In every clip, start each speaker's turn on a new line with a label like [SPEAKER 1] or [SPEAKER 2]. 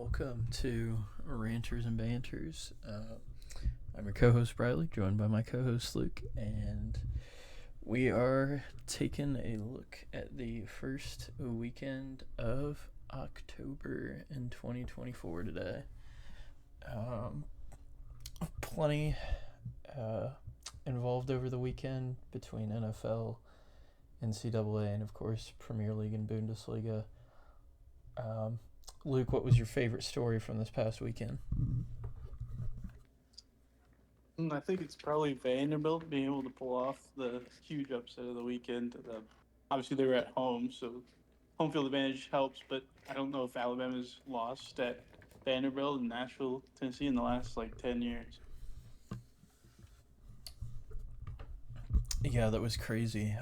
[SPEAKER 1] welcome to Ranters and Banters. I'm your co-host Bradley, joined by my co-host Luke, and we are taking a look at the first weekend of October in 2024 today. Plenty involved over the weekend between NFL, NCAA, and of course Premier League and Bundesliga. Luke, what was your favorite story from this past weekend?
[SPEAKER 2] I think it's probably Vanderbilt being able to pull off the huge upset of the weekend. Obviously, they were at home, so home field advantage helps, but I don't know if Alabama's lost at Vanderbilt and Nashville, Tennessee in the last 10 years.
[SPEAKER 1] Yeah, that was crazy.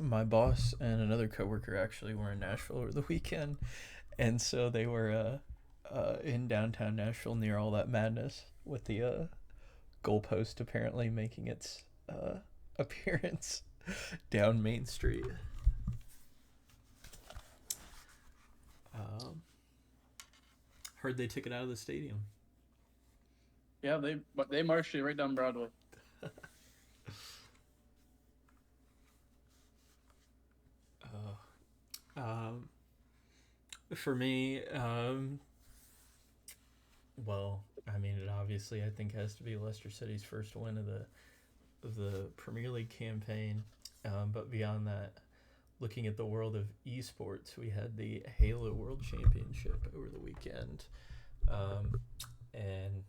[SPEAKER 1] My boss and another coworker actually were in Nashville over the weekend, and so they were in downtown Nashville near all that madness with the goalpost apparently making its appearance down Main Street. Heard they took it out of the stadium.
[SPEAKER 2] Yeah, they marched it right down Broadway.
[SPEAKER 1] For me, well, I mean, it obviously I think has to be Leicester City's first win of the Premier League campaign. But beyond that, looking at the world of esports, we had the Halo World Championship over the weekend, and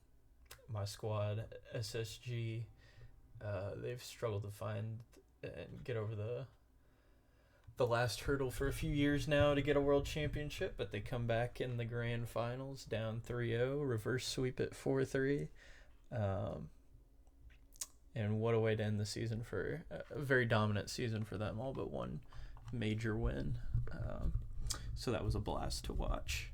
[SPEAKER 1] my squad SSG, they've struggled to find and get over the last hurdle for a few years now to get a world championship, but they come back in the grand finals down 3-0, reverse sweep it 4-3. And what a way to end the season for a very dominant season for them, all but one major win. So that was a blast to watch.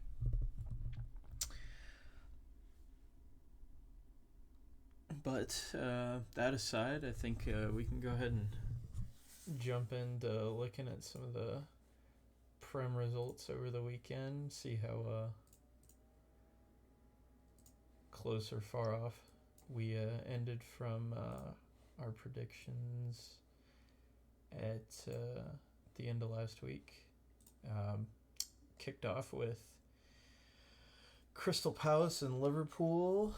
[SPEAKER 1] But that aside, I think we can go ahead and jump into looking at some of the Prem results over the weekend, see how close or far off we ended from our predictions at the end of last week. Kicked off with Crystal Palace and Liverpool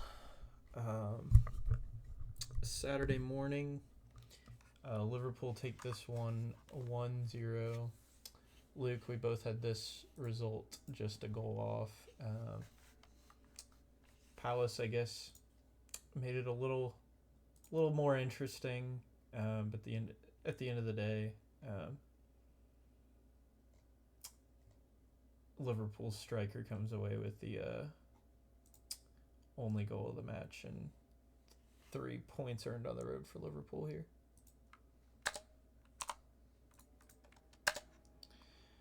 [SPEAKER 1] Saturday morning. Liverpool take this one 1-0. Luke, we both had this result just a goal off. Palace, I guess, made it a little more interesting, but at the end of the day, Liverpool's striker comes away with the only goal of the match, and 3 points earned on the road for Liverpool here.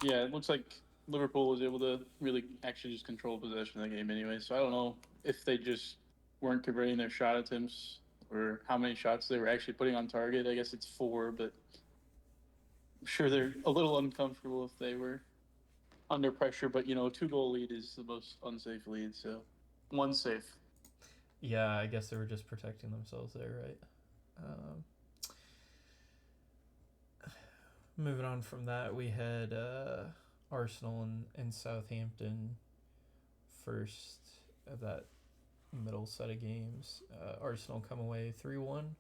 [SPEAKER 2] Yeah, it looks like Liverpool was able to really actually just control possession of the game anyway. So I don't know if they just weren't converting their shot attempts or how many shots they were actually putting on target. I guess it's 4, but I'm sure they're a little uncomfortable if they were under pressure. But, 2-goal lead is the most unsafe lead, so one's safe.
[SPEAKER 1] Yeah, I guess they were just protecting themselves there, right? Moving on from that, we had Arsenal and Southampton first of that middle set of games. Arsenal come away 3-1.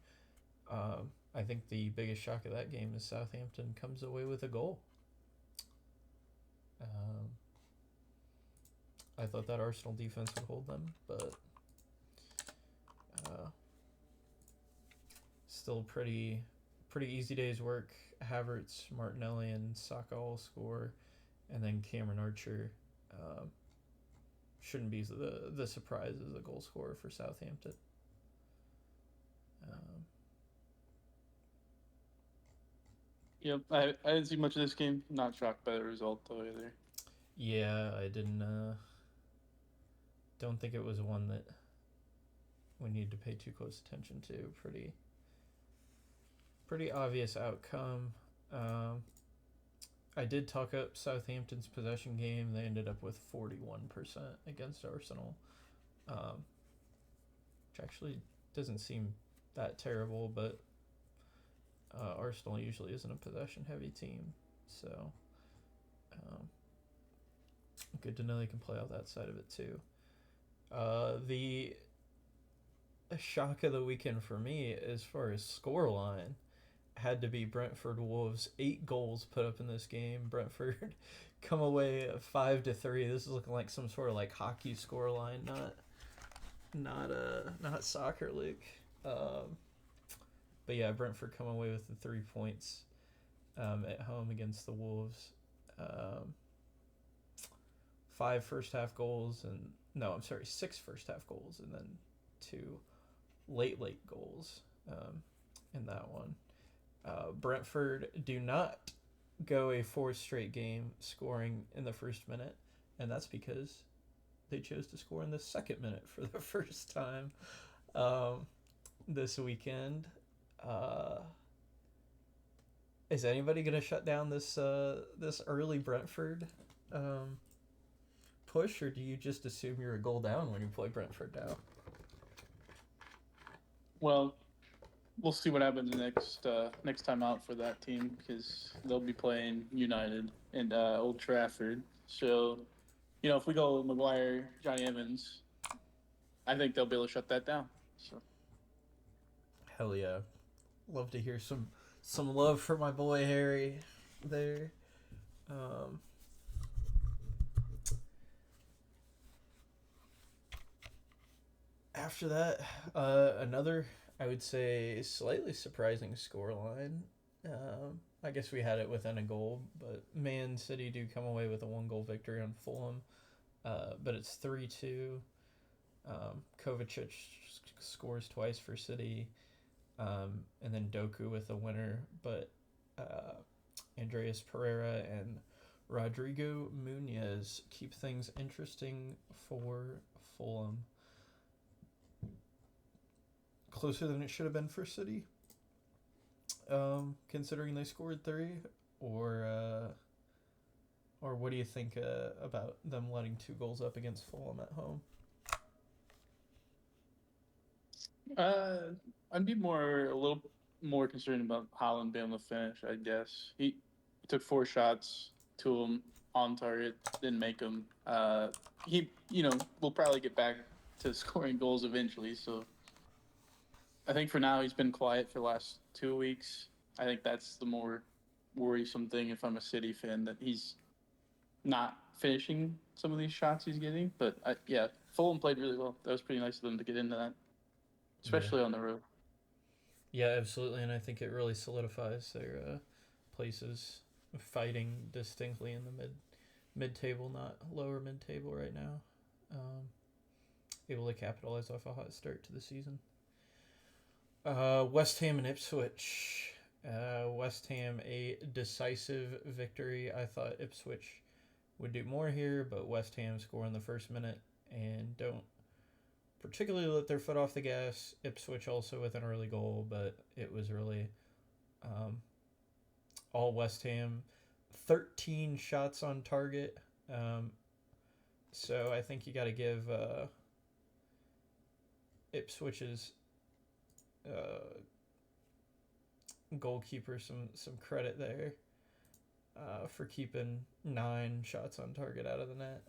[SPEAKER 1] I think the biggest shock of that game is Southampton comes away with a goal. I thought that Arsenal defense would hold them, but still pretty easy day's work. Havertz, Martinelli, and Saka all score, and then Cameron Archer shouldn't be the surprise as a goal scorer for Southampton.
[SPEAKER 2] Yep, I didn't see much of this game. Not shocked by the result though either.
[SPEAKER 1] Yeah, I didn't. Don't think it was one that we need to pay too close attention to. Pretty obvious outcome. I did talk up Southampton's possession game. They ended up with 41% against Arsenal, which actually doesn't seem that terrible, but Arsenal usually isn't a possession-heavy team, so um, good to know they can play out that side of it too. The shock of the weekend for me, as far as scoreline, had to be Brentford Wolves. 8 goals put up in this game. Brentford come away 5-3. This is looking like some sort of like hockey scoreline, not soccer league. But yeah, Brentford come away with the 3 points at home against the Wolves. 5 first half goals and no, I'm sorry, 6 first half goals and then 2 late goals in that one. Brentford do not go a 4th straight game scoring in the first minute, and that's because they chose to score in the second minute for the first time this weekend. Is anybody gonna shut down this early Brentford push, or do you just assume you're a goal down when you play Brentford now?
[SPEAKER 2] Well, we'll see what happens next time out for that team because they'll be playing United and Old Trafford. So, if we go Maguire, Johnny Evans, I think they'll be able to shut that down. So,
[SPEAKER 1] Hell yeah, love to hear some love for my boy Harry there. After that, another, I would say, slightly surprising scoreline. I guess we had it within a goal, but Man City do come away with a 1-goal victory on Fulham. But it's 3-2. Kovacic scores twice for City, and then Doku with a winner. But Andreas Pereira and Rodrigo Munez keep things interesting for Fulham. Closer than it should have been for City, considering they scored 3, or what do you think about them letting 2 goals up against Fulham at home?
[SPEAKER 2] I'd be a little more concerned about Haaland being able to finish. I guess he took 4 shots, 2 of them on target, didn't make them. He will probably get back to scoring goals eventually. So I think for now he's been quiet for the last 2 weeks. I think that's the more worrisome thing if I'm a City fan, that he's not finishing some of these shots he's getting. But yeah, Fulham played really well. That was pretty nice of them to get into that,
[SPEAKER 1] Yeah.
[SPEAKER 2] especially on the road.
[SPEAKER 1] Yeah, absolutely, and I think it really solidifies their places, fighting distinctly in the mid table, not lower mid table right now. Able to capitalize off a hot start to the season. West Ham and Ipswich. West Ham a decisive victory. I thought Ipswich would do more here, but West Ham score in the first minute and don't particularly let their foot off the gas. Ipswich also with an early goal, but it was really all West Ham. 13 shots on target. So I think you got to give Ipswich's goalkeeper some credit there for keeping 9 shots on target out of the net.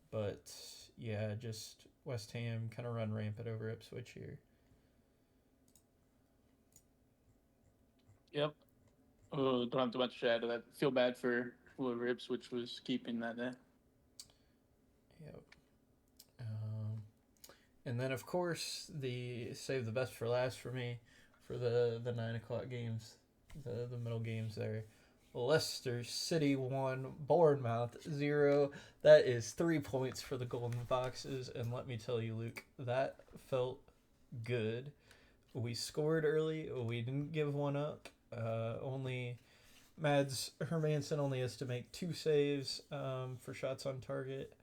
[SPEAKER 1] But yeah, just West Ham kind of run rampant over Ipswich here.
[SPEAKER 2] Yep. Don't have too much to add to that. Feel bad for whoever Ipswich was keeping that day.
[SPEAKER 1] Yep. And then, of course, the save the best for last for me for the 9 o'clock games, the middle games there. Leicester City 1, Bournemouth 0. That is 3 points for the Golden Foxes. And let me tell you, Luke, that felt good. We scored early. We didn't give one up. Only Mads Hermansen only has to make 2 saves for shots on target.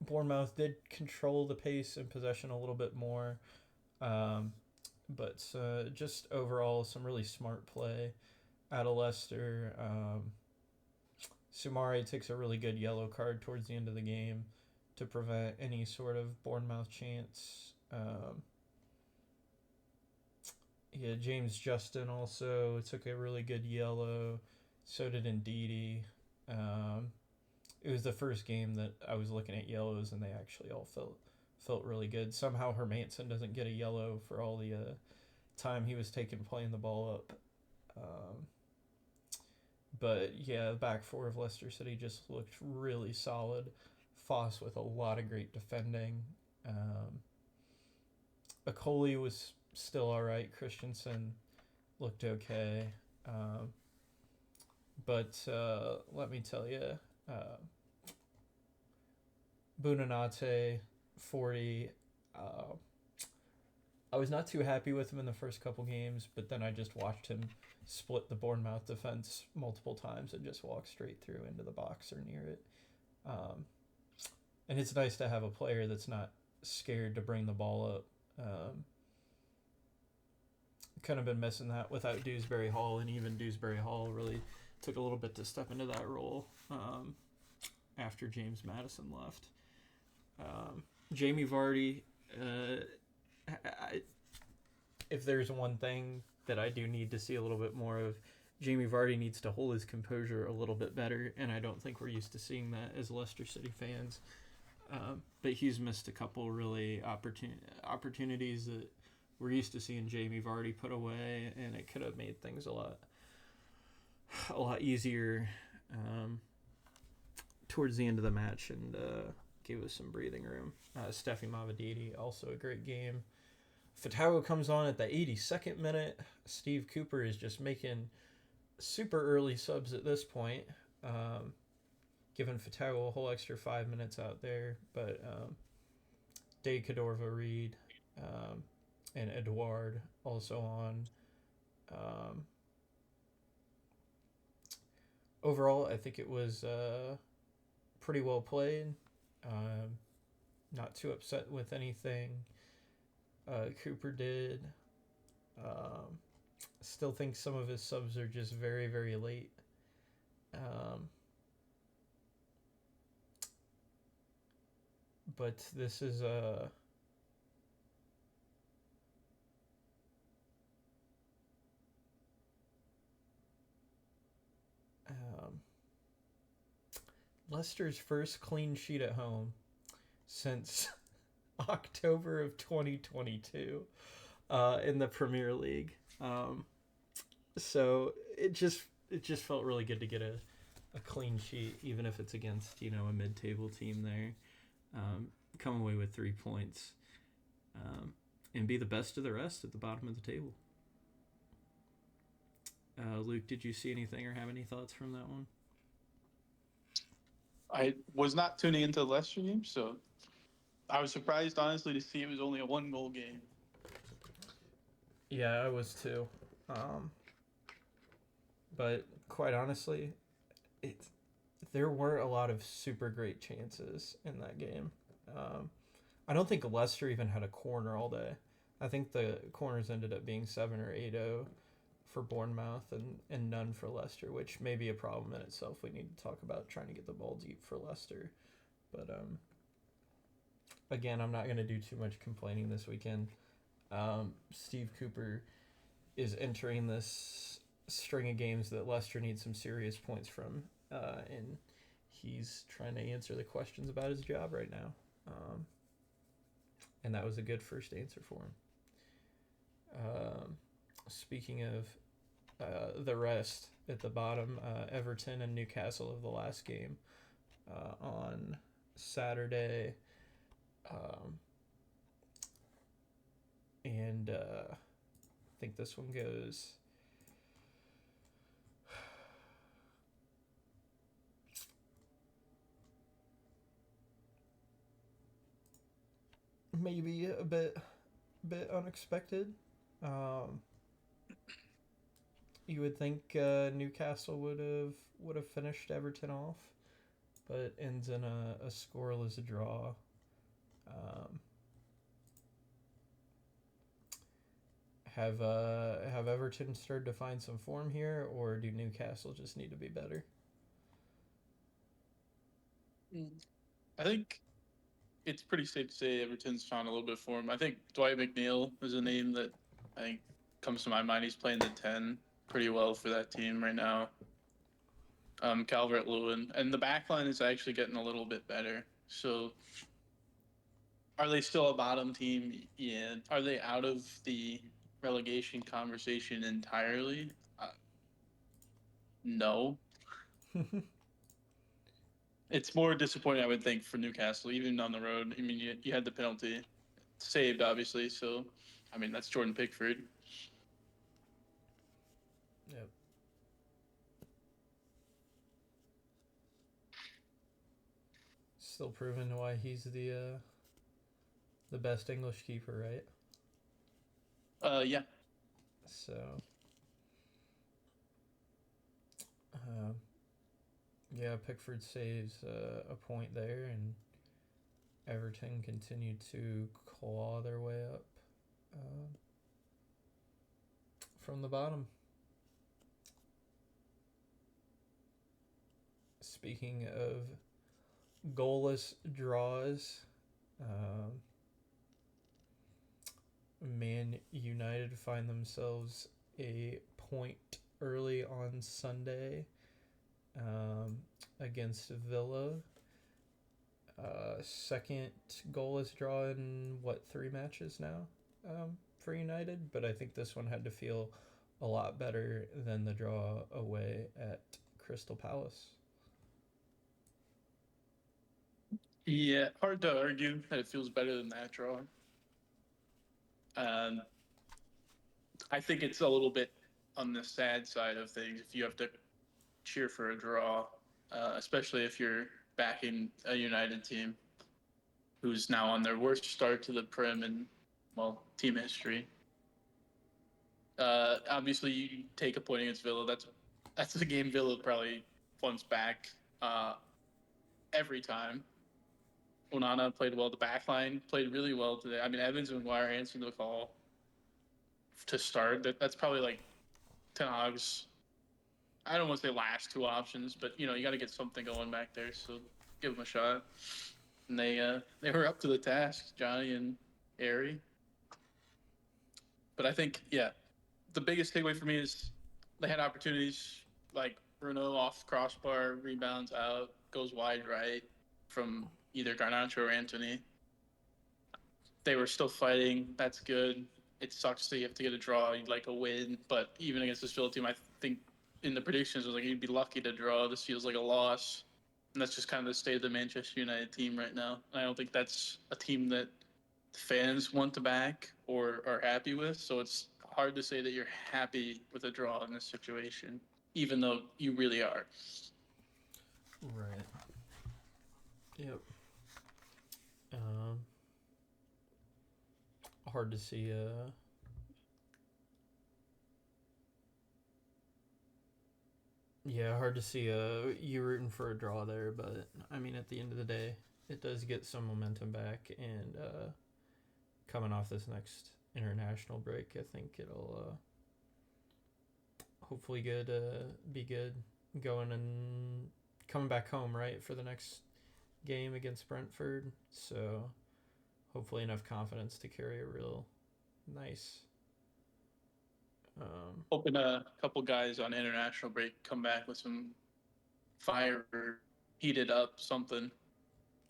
[SPEAKER 1] Bournemouth did control the pace and possession a little bit more. But just overall, some really smart play out of Leicester. Sumare takes a really good yellow card towards the end of the game to prevent any sort of Bournemouth chance. Yeah, James Justin also took a really good yellow. So did Ndidi. It was the first game that I was looking at yellows, and they actually all felt really good. Somehow Hermanson doesn't get a yellow for all the time he was taking playing the ball up. But yeah, the back four of Leicester City just looked really solid. Foss with a lot of great defending. Akoli was still all right. Christensen looked okay. But let me tell you, Bunanate, 40. I was not too happy with him in the first couple games, but then I just watched him split the Bournemouth defense multiple times and just walk straight through into the box or near it. And it's nice to have a player that's not scared to bring the ball up. Kind of been missing that without Dewsbury Hall, and even Dewsbury Hall really took a little bit to step into that role after James Maddison left. Jamie Vardy, if there's one thing that I do need to see a little bit more of, Jamie Vardy needs to hold his composure a little bit better, and I don't think we're used to seeing that as Leicester City fans. But he's missed a couple really opportunities that we're used to seeing Jamie Vardy put away, and it could have made things a lot easier towards the end of the match, and gave us some breathing room. Steffi Mavididi, also a great game. Fatawa comes on at the 82nd minute. Steve Cooper is just making super early subs at this point, giving Fatawa a whole extra 5 minutes out there. But Day Cadorva Reed and Edouard also on. Overall, I think it was pretty well played. Not too upset with anything Cooper did. Still think some of his subs are just very, very late. But this is Leicester's first clean sheet at home since October of 2022 in the Premier League. So it just felt really good to get a clean sheet, even if it's against a mid-table team there. Come away with 3 points and be the best of the rest at the bottom of the table. Luke, did you see anything or have any thoughts from that one?
[SPEAKER 2] I was not tuning into the Leicester game, so I was surprised, honestly, to see it was only a 1-goal game.
[SPEAKER 1] Yeah, I was too. But quite honestly, there weren't a lot of super great chances in that game. I don't think Leicester even had a corner all day. I think the corners ended up being 7 or 8-0 for Bournemouth and none for Leicester, which may be a problem in itself. We need to talk about trying to get the ball deep for Leicester. But again, I'm not going to do too much complaining this weekend. Steve Cooper is entering this string of games that Leicester needs some serious points from, and he's trying to answer the questions about his job right now. And that was a good first answer for him. Speaking of the rest at the bottom, Everton and Newcastle of the last game on Saturday. And I think this one goes maybe a bit unexpected. You would think Newcastle would have finished Everton off, but ends in a scoreless draw. Have Everton started to find some form here, or do Newcastle just need to be better?
[SPEAKER 2] I think it's pretty safe to say Everton's found a little bit of form. I think Dwight McNeil is a name that I think comes to my mind. He's playing the 10 pretty well for that team right now. Calvert-Lewin. And the back line is actually getting a little bit better. So are they still a bottom team? Yeah. Are they out of the relegation conversation entirely? No. It's more disappointing, I would think, for Newcastle, even on the road. I mean, you had the penalty saved, obviously. So, I mean, that's Jordan Pickford.
[SPEAKER 1] Yep. Still proving why he's the best English keeper, right?
[SPEAKER 2] Yeah.
[SPEAKER 1] So, yeah, Pickford saves a point there, and Everton continued to claw their way up from the bottom. Speaking of goalless draws, Man United find themselves a point early on Sunday against Villa. Second goalless draw in 3 matches now for United, but I think this one had to feel a lot better than the draw away at Crystal Palace.
[SPEAKER 2] Yeah, hard to argue that it feels better than that draw. I think it's a little bit on the sad side of things if you have to cheer for a draw, especially if you're backing a United team who's now on their worst start to the Prem in, well, team history. Obviously, you take a point against Villa. That's the game Villa probably wants back every time. Onana played well. The backline played really well today. I mean, Evans and Maguire answered the call to start. That's probably like Ten Hag's. I don't want to say last 2 options, but you got to get something going back there. So give them a shot. And they were up to the task, Johnny and Ari. But I think the biggest takeaway for me is they had opportunities like Bruno off crossbar, rebounds out, goes wide right from either Garnacho or Anthony. They were still fighting. That's good. It sucks that you have to get a draw. You'd like a win, but even against this Villa team, I think in the predictions it was like you'd be lucky to draw. This feels like a loss, and that's just kind of the state of the Manchester United team right now. And I don't think that's a team that fans want to back or are happy with. So it's hard to say that you're happy with a draw in this situation, even though you really are.
[SPEAKER 1] Right. Yep. Hard to see hard to see you rooting for a draw there, but I mean at the end of the day, it does get some momentum back, and coming off this next international break, I think it'll hopefully be good going and coming back home, right, for the next game against Brentford. So hopefully enough confidence to carry a real nice.
[SPEAKER 2] Hoping a couple guys on international break come back with some fire or heated up something.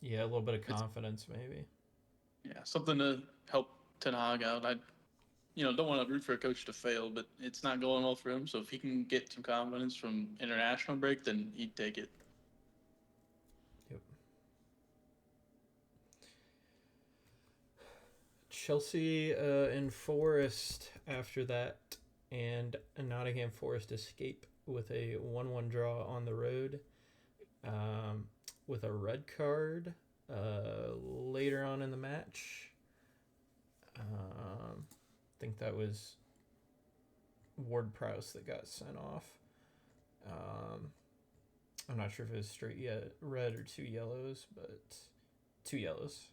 [SPEAKER 1] Yeah, a little bit of confidence, maybe.
[SPEAKER 2] Yeah, something to help Ten Hag out. I don't want to root for a coach to fail, but it's not going well for him. So if he can get some confidence from international break, then he'd take it.
[SPEAKER 1] Yep. Chelsea and Forest after that, and Nottingham Forest escape with a 1-1 draw on the road with a red card later on in the match. I think that was Ward-Prowse that got sent off. I'm not sure if it was straight red or 2 yellows, but 2 yellows.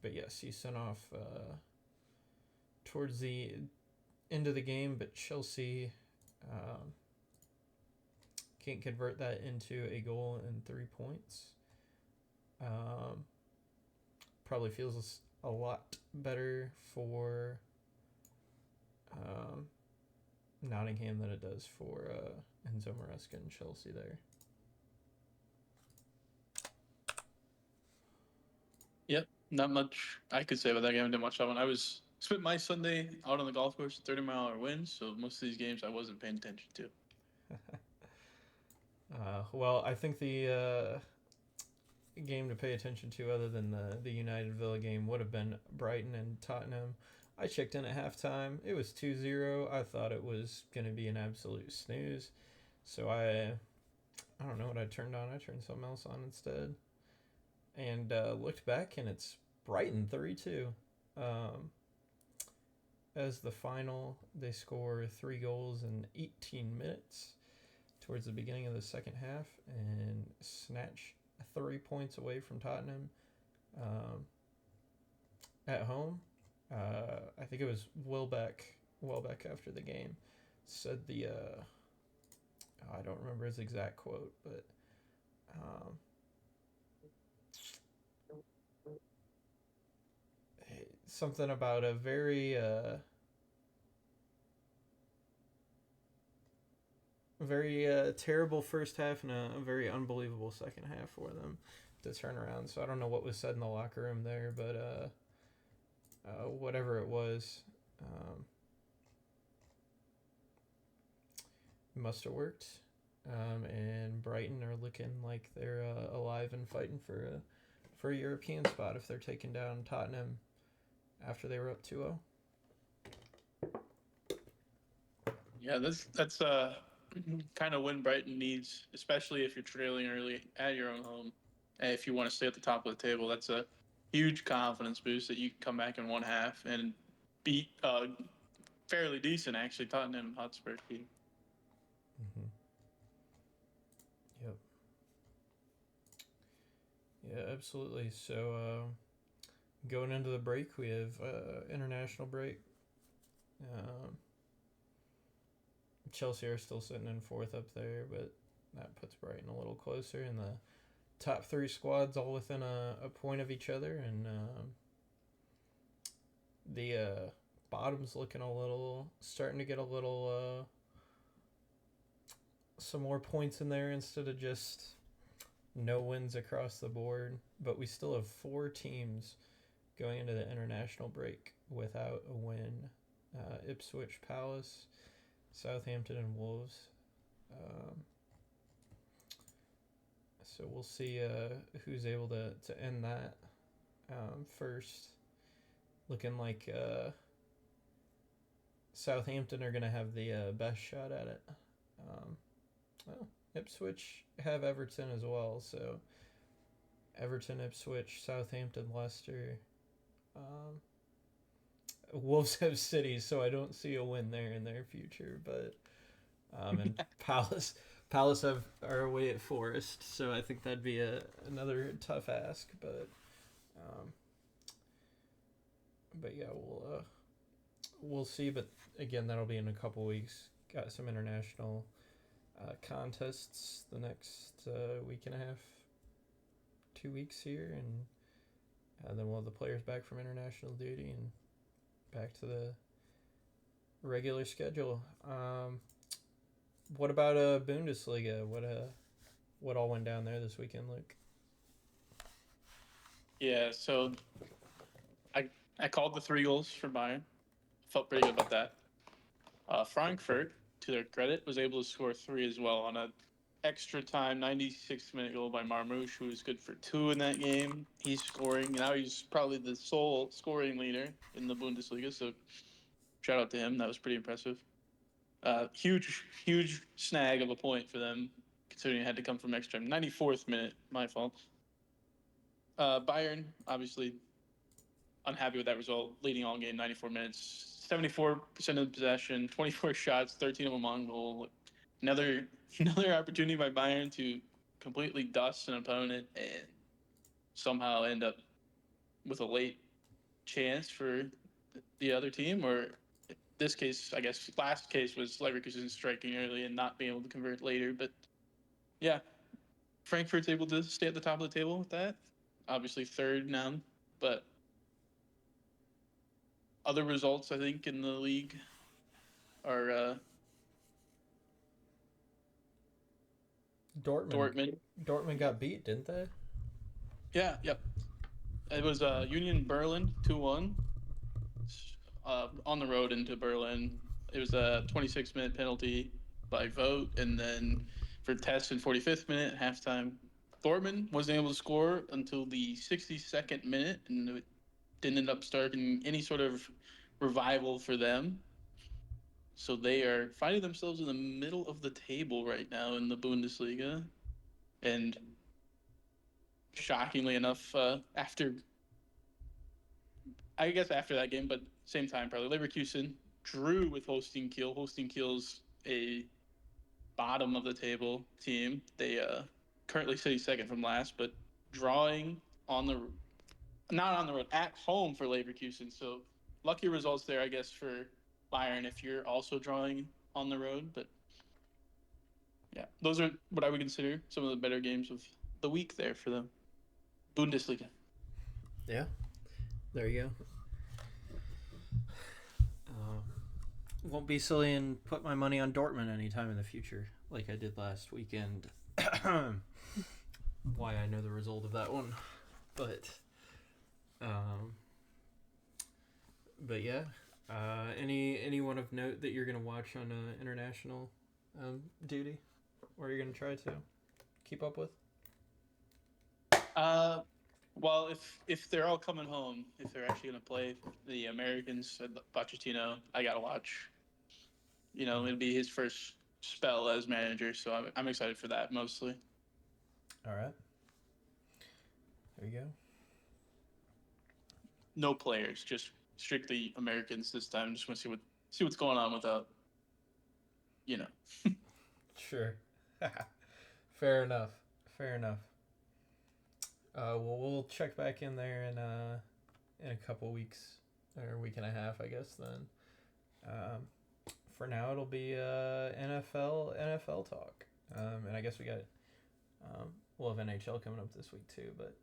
[SPEAKER 1] But yes, he sent off towards the end of the game, but Chelsea um, can't convert that into a goal in 3 points. Um, Probably feels a lot better for um, Nottingham than it does for Enzo Maresca and Chelsea there.
[SPEAKER 2] Yep, not much I could say about that game. I didn't watch that one. I was spent my Sunday out on the golf course, 30-mile-hour winds, so most of these games I wasn't paying attention to.
[SPEAKER 1] Well, I think the game to pay attention to, other than the United Villa game, would have been Brighton and Tottenham. I checked in at halftime. It was 2-0. I thought it was going to be an absolute snooze. So I don't know what I turned on. I turned something else on instead. And looked back, and it's Brighton 3-2. As the final, they score 3 goals in 18 minutes towards the beginning of the second half and snatch 3 points away from Tottenham at home. I think it was Welbeck after the game said I don't remember his exact quote, but something about a very terrible first half and a very unbelievable second half for them to turn around. So I don't know what was said in the locker room there, but whatever it was, must have worked. And Brighton are looking like they're alive and fighting for a European spot if they're taking down Tottenham after they were up 2-0.
[SPEAKER 2] Yeah, that's kind of when Brighton needs, especially if you're trailing early at your own home. And if you want to stay at the top of the table, that's a huge confidence boost that you can come back in one half and beat fairly decent, actually, Tottenham Hotspur team.
[SPEAKER 1] Mm-hmm. Yep. Yeah, absolutely. So going into the break, we have international break. Chelsea are still sitting in fourth up there, but that puts Brighton a little closer. And the top 3 squads all within a point of each other, and the bottom's looking starting to get a little some more points in there instead of just no wins across the board. But we still have 4 teams going into the international break without a win. Ipswich, Palace, Southampton, and Wolves. So we'll see who's able to end that first. Looking like Southampton are going to have the best shot at it. Well, Ipswich have Everton as well, so Everton, Ipswich, Southampton, Leicester. Wolves have City, so I don't see a win there in their future. But and Palace are away at Forest, so I think that'd be another tough ask. But yeah, we'll see. But again, that'll be in a couple weeks. Got some international contests the next week and a half, 2 weeks here, and then we'll have the players back from international duty and back to the regular schedule. What about Bundesliga? What all went down there this weekend, Luke?
[SPEAKER 2] Yeah, so I called the 3 goals for Bayern. Felt pretty good about that. Frankfurt, to their credit, was able to score 3 as well on a extra time 96-minute goal by Marmoush, who was good for 2 in that game. He's scoring. Now he's probably the sole scoring leader in the Bundesliga, so shout out to him. That was pretty impressive. Huge snag of a point for them, considering it had to come from extra time. 94th minute, my fault. Bayern, obviously, unhappy with that result, leading all game 94 minutes. 74% of the possession, 24 shots, 13 of them on goal. Another opportunity by Bayern to completely dust an opponent and somehow end up with a late chance for the other team, or this case, I guess last case was Leverkusen striking early and not being able to convert later. But yeah, Frankfurt's able to stay at the top of the table with that. Obviously third now, but other results I think in the league are
[SPEAKER 1] Dortmund.
[SPEAKER 2] Dortmund.
[SPEAKER 1] Dortmund got beat, didn't they?
[SPEAKER 2] Yeah, yep. It was Union Berlin 2-1 on the road into Berlin. It was a 26-minute penalty by vote, and then for test in 45th minute halftime, Dortmund wasn't able to score until the 62nd minute, and it didn't end up starting any sort of revival for them. So they are finding themselves in the middle of the table right now in the Bundesliga, and shockingly enough, after I guess after that game, but same time probably Leverkusen drew with hosting Kiel. Hosting Kiel's a bottom of the table team. They currently sitting second from last, but drawing on the not on the road at home for Leverkusen. So lucky results there, I guess, for Bayern if you're also drawing on the road. But yeah, those are what I would consider some of the better games of the week there for the Bundesliga.
[SPEAKER 1] Yeah. There you go. Won't be silly and put my money on Dortmund anytime in the future, like I did last weekend. Why I know the result of that one, but yeah. Anyone of note that you're gonna watch on international duty, or you're gonna try to keep up with?
[SPEAKER 2] Well, if they're all coming home, if they're actually going to play the Americans at Pochettino, I got to watch. You know, it'll be his first spell as manager, so I'm excited for that mostly.
[SPEAKER 1] All right. There you go.
[SPEAKER 2] No players, just strictly Americans this time. Just want to see what's going on without, you know.
[SPEAKER 1] Sure. Fair enough. Fair enough. Well, we'll check back in there in a couple weeks or a week and a half, I guess. Then, for now, it'll be NFL talk, and I guess we'll have NHL coming up this week too. But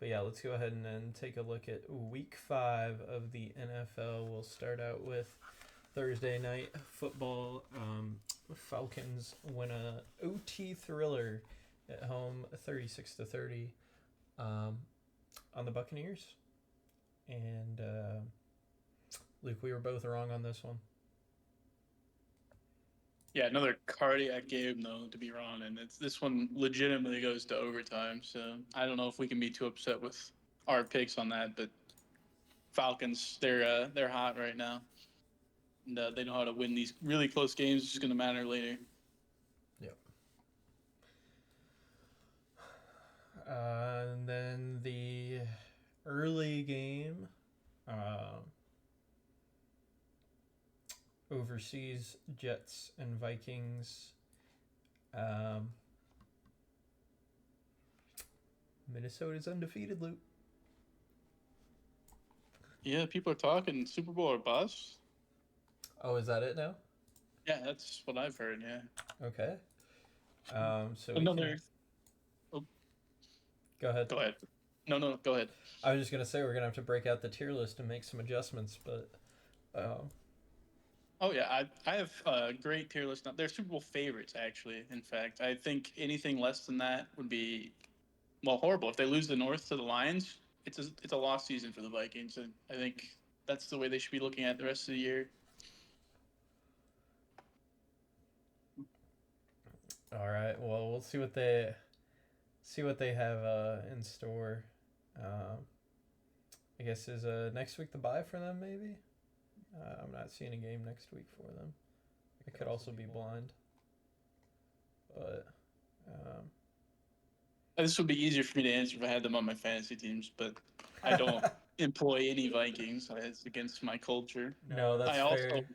[SPEAKER 1] yeah, let's go ahead and take a look at Week 5 of the NFL. We'll start out with Thursday night football. Falcons win a OT thriller at home, 36-30, on the Buccaneers. And Luke, we were both wrong on this one.
[SPEAKER 2] Yeah, another cardiac game though, to be wrong, and this one legitimately goes to overtime. So I don't know if we can be too upset with our picks on that, but Falcons, they're hot right now, and they know how to win these really close games. It's going to matter later.
[SPEAKER 1] Yep. And then the early game, overseas Jets and Vikings. Minnesota's undefeated, Luke.
[SPEAKER 2] Yeah, people are talking Super Bowl or bust.
[SPEAKER 1] Oh, is that it now?
[SPEAKER 2] Yeah, that's what I've heard. Yeah.
[SPEAKER 1] Okay. So
[SPEAKER 2] Another.
[SPEAKER 1] Go ahead.
[SPEAKER 2] Go ahead. No, go ahead.
[SPEAKER 1] I was just gonna say we're gonna have to break out the tier list and make some adjustments, but.
[SPEAKER 2] Oh yeah, I have a great tier list. They're Super Bowl favorites, actually. In fact, I think anything less than that would be, well, horrible. If they lose the North to the Lions, it's a lost season for the Vikings, and I think that's the way they should be looking at the rest of the year.
[SPEAKER 1] All right. Well, we'll see what they have in store. I guess is next week the bye for them, maybe. I'm not seeing a game next week for them. It could also be blind. But
[SPEAKER 2] this would be easier for me to answer if I had them on my fantasy teams, but I don't employ any Vikings. It's against my culture.
[SPEAKER 1] No, that's
[SPEAKER 2] I
[SPEAKER 1] fair.
[SPEAKER 2] also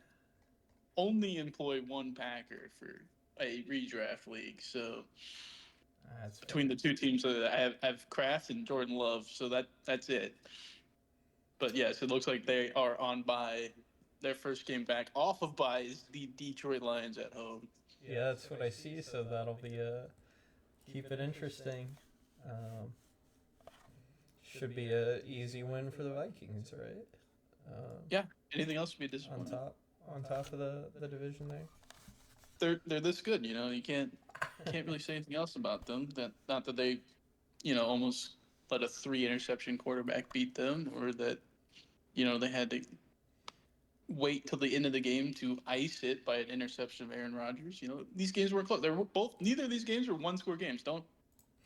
[SPEAKER 2] only employ one Packer for a redraft league. So
[SPEAKER 1] That's
[SPEAKER 2] between
[SPEAKER 1] fair.
[SPEAKER 2] the two teams, I have Kraft and Jordan Love. So that's it. But yes, it looks like they are on bye. Their first game back off of bye is the Detroit Lions at home.
[SPEAKER 1] Yeah, that's what I see. So that'll be keep it interesting. Um, should be a easy win for the Vikings, right?
[SPEAKER 2] Yeah. Anything else would be
[SPEAKER 1] On
[SPEAKER 2] disappointing.
[SPEAKER 1] top of the division there.
[SPEAKER 2] They're this good, you know. You can't really say anything else about them. That not that they, almost let a 3 interception quarterback beat them, or that they had to wait till the end of the game to ice it by an interception of Aaron Rodgers. These games weren't close. They were both. Neither of these games were one-score games. Don't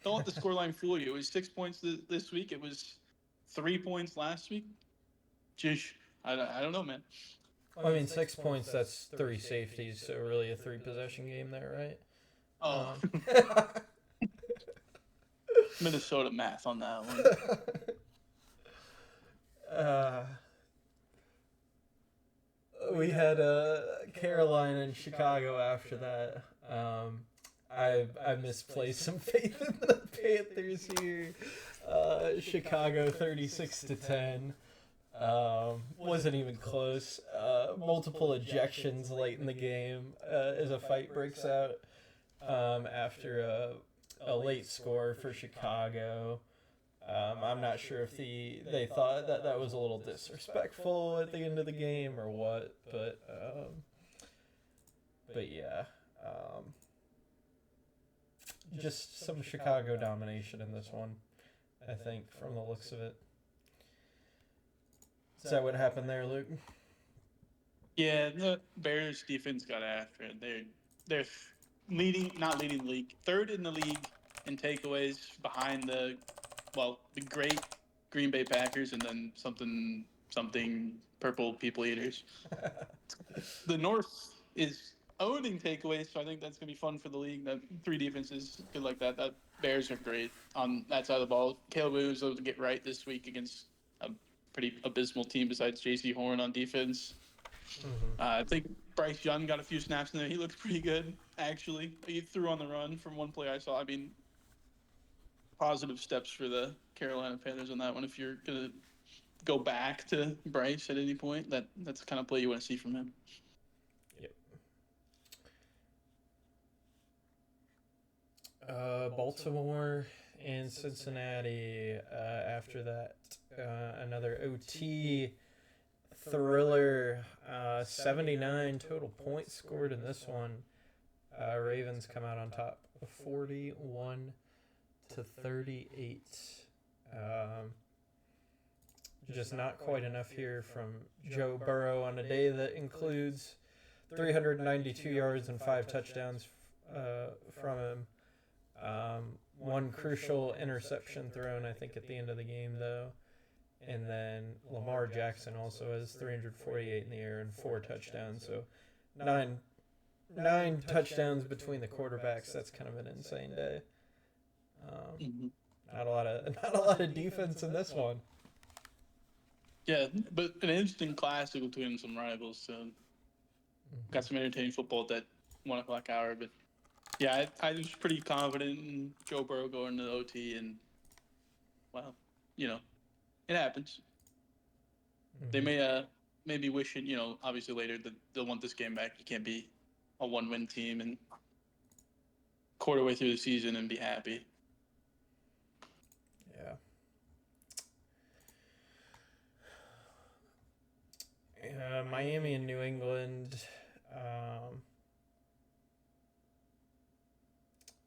[SPEAKER 2] let the scoreline fool you. It was 6 points this week. It was 3 points last week. Jish, I don't know, man.
[SPEAKER 1] Well, I mean, 6 points, that's 3 safeties, so really a 3 possession game there, right?
[SPEAKER 2] Oh, Minnesota math on that one.
[SPEAKER 1] We had Carolina and Chicago after that. I misplaced some faith in the Panthers here. Chicago 36-10. Wasn't even close. Multiple ejections late in the game as a fight breaks out after a late score for Chicago. I'm not sure if they thought that was a little disrespectful at the end of the game or what, but yeah, just some Chicago domination in this one, I think, from the looks of it. Is that what happened there, Luke?
[SPEAKER 2] Yeah, the Bears defense got after it. They're not leading the league, third in the league in takeaways behind the great Green Bay Packers and then something purple people eaters. The North is owning takeaways, so I think that's gonna be fun for the league. That 3 defenses good like that. That Bears are great on that side of the ball. Caleb Williams was able to get right this week against a pretty abysmal team besides J.C. Horn on defense.
[SPEAKER 1] Mm-hmm.
[SPEAKER 2] I think Bryce Young got a few snaps in there. He looked pretty good, actually. He threw on the run from one play I saw. I mean, positive steps for the Carolina Panthers on that one. If you're going to go back to Bryce at any point, that's the kind of play you want to see from him.
[SPEAKER 1] Yep. Baltimore and Cincinnati after that. Another OT thriller. 79 total points scored in this one. Ravens come out on top 41-38. Just not quite enough here from Joe Burrow on a day that includes 392 yards and 5 touchdowns from him. One crucial interception thrown, I think, at the end of the game, though. And then Lamar Jackson also has 348 in the air and 4 touchdowns. So nine touchdowns between the quarterbacks. That's kind of an insane day. Not a lot of defense in this one.
[SPEAKER 2] Yeah, but an interesting classic between some rivals. So got some entertaining football at that 1:00 hour. But yeah, I was pretty confident in Joe Burrow going to the OT, and it happens. Mm-hmm. They may be wishing, obviously later that they'll want this game back. You can't be a 1-win team and quarter way through the season and be happy.
[SPEAKER 1] Yeah. Miami and New England.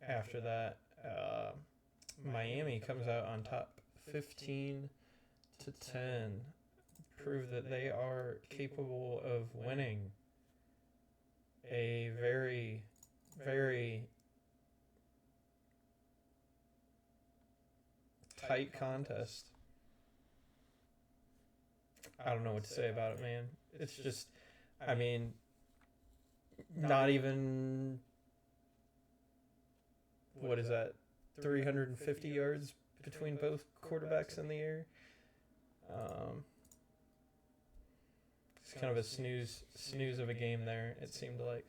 [SPEAKER 1] After that, Miami comes out on top 15-10. Prove that they are capable of winning a very, very tight contest. I don't know what to say about it, man. It's just, I mean, not even, what is that, 350 yards between both quarterbacks in the air. It's kind of a snooze of a game there, it seemed like.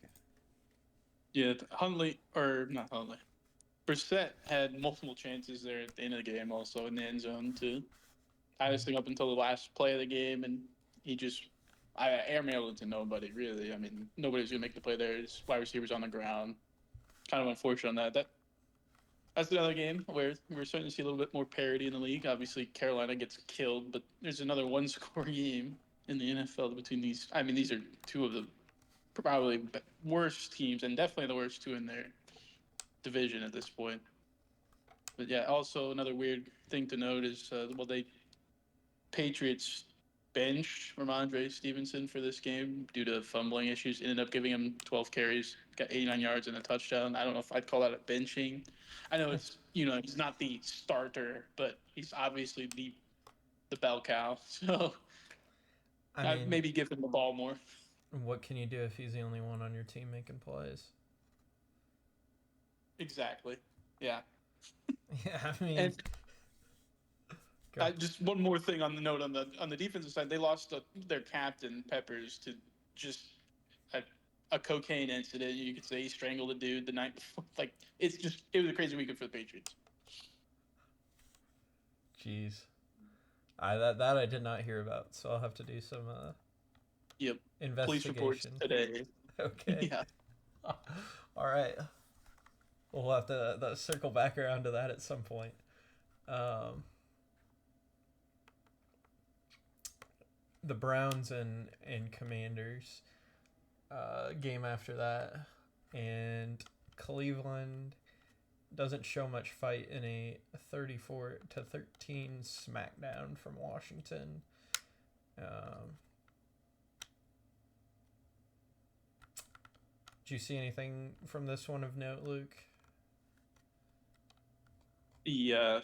[SPEAKER 2] Yeah, Brissett had multiple chances there at the end of the game also in the end zone to highest thing up until the last play of the game, and he just air mailed it to nobody really. I mean, nobody's gonna make the play there. It's wide receivers on the ground. Kind of unfortunate on that. That's another game where we're starting to see a little bit more parity in the league. Obviously, Carolina gets killed, but there's another one-score game in the NFL between these. I mean, these are two of the probably worst teams, and definitely the worst two in their division at this point. But yeah, also another weird thing to note is they Patriots bench Ramondre Stevenson for this game due to fumbling issues. Ended up giving him 12 carries, got 89 yards and a touchdown. I don't know if I'd call that a benching. I know it's he's not the starter, but he's obviously the bell cow. So
[SPEAKER 1] I mean,
[SPEAKER 2] maybe give him the ball more.
[SPEAKER 1] what can you do if he's the only one on your team making plays?
[SPEAKER 2] Exactly. Yeah.
[SPEAKER 1] Yeah, I mean,
[SPEAKER 2] And
[SPEAKER 1] go.
[SPEAKER 2] just one more thing on the note on the defensive side, they lost their captain Peppers to just a, a cocaine incident. You could say he strangled a dude the night before. Like it was a crazy weekend for the Patriots.
[SPEAKER 1] Jeez, that I did not hear about, so I'll have to do some
[SPEAKER 2] Yep. Police reports
[SPEAKER 1] investigation.
[SPEAKER 2] today.
[SPEAKER 1] Okay.
[SPEAKER 2] Yeah.
[SPEAKER 1] All right. We'll have to circle back around to that at some point. Um, the Browns and Commanders game after that, and Cleveland doesn't show much fight in a 34-13 smackdown from Washington. Did you see anything from this one of note, Luke?
[SPEAKER 2] The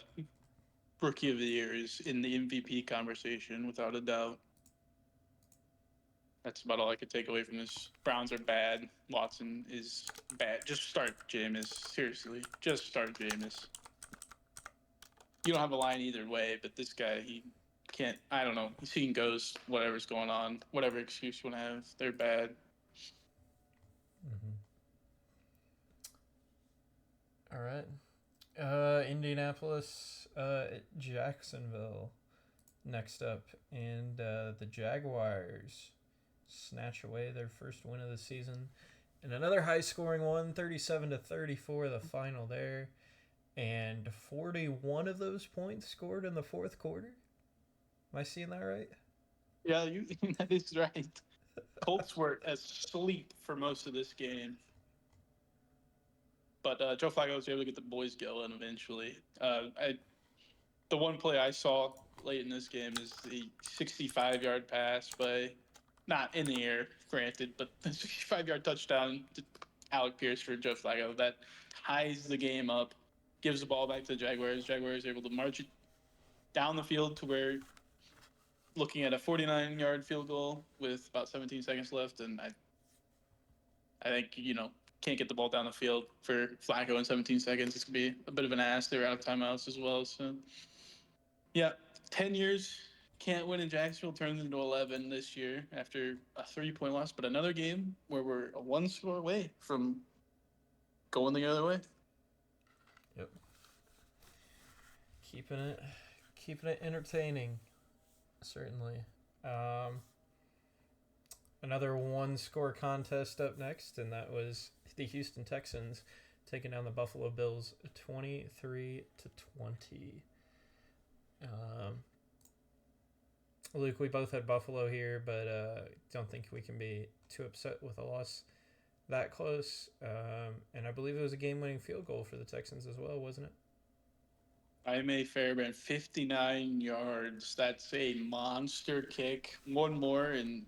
[SPEAKER 2] rookie of the year is in the MVP conversation without a doubt. That's about all I could take away from this. Browns are bad. Watson is bad. Just start Jameis. Seriously, just start Jameis. You don't have a line either way, but this guy, he can't. I don't know. He's seeing ghosts. Whatever's going on, whatever excuse you want to have, they're bad.
[SPEAKER 1] Mm-hmm. All right. Indianapolis, Jacksonville next up. And the Jaguars snatch away their first win of the season. And another high scoring one, 37-34, the final there. And 41 of those points scored in the fourth quarter. Am I seeing that right?
[SPEAKER 2] Yeah, that is right. Colts were asleep for most of this game. But Joe Flacco was able to get the boys going eventually. The one play I saw late in this game is the 65-yard pass by, not in the air, granted, but the 65-yard touchdown to Alec Pierce for Joe Flacco. That ties the game up, gives the ball back to the Jaguars. Jaguars are able to march it down the field to where, looking at a 49-yard field goal with about 17 seconds left, and I think, can't get the ball down the field for Flacco in 17 seconds. It's going to be a bit of an ass. They're out of timeouts as well. So, yeah, 10 years, can't win in Jacksonville, turns into 11 this year after a 3-point loss. But another game where we're a one score away from going the other way.
[SPEAKER 1] Yep. Keeping it entertaining, certainly. Another one-score contest up next, and that was the Houston Texans taking down the Buffalo Bills 23-20. Luke, we both had Buffalo here, but don't think we can be too upset with a loss that close. And I believe it was a game-winning field goal for the Texans as well, wasn't it?
[SPEAKER 2] Jaime Fairbairn, 59 yards. That's a monster kick. One more, and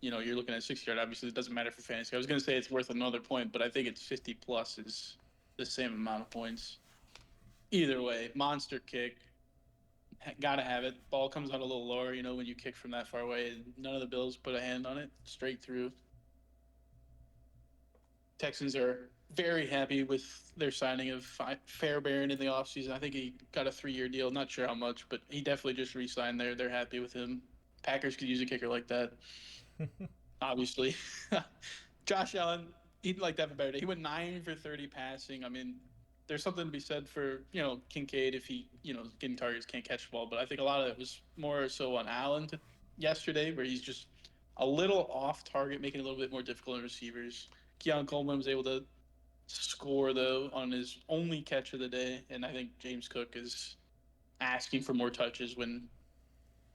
[SPEAKER 2] you're looking at 60 yard. Obviously, it doesn't matter for fantasy. I was going to say it's worth another point, but I think it's 50 plus is the same amount of points. Either way, monster kick. Gotta have it. Ball comes out a little lower, when you kick from that far away. None of the Bills put a hand on it. Straight through. Texans are very happy with their signing of Fairbairn in the offseason. I think he got a 3-year deal. Not sure how much, but he definitely just re-signed there. They're happy with him. Packers could use a kicker like that. Obviously. Josh Allen, he'd like to have a better day. He went 9 for 30 passing. I mean, there's something to be said for Kincaid if he getting targets can't catch the ball, but I think a lot of it was more so on Allen yesterday where he's just a little off target, making it a little bit more difficult on receivers. Keon Coleman was able to score though on his only catch of the day, and I think James Cook is asking for more touches when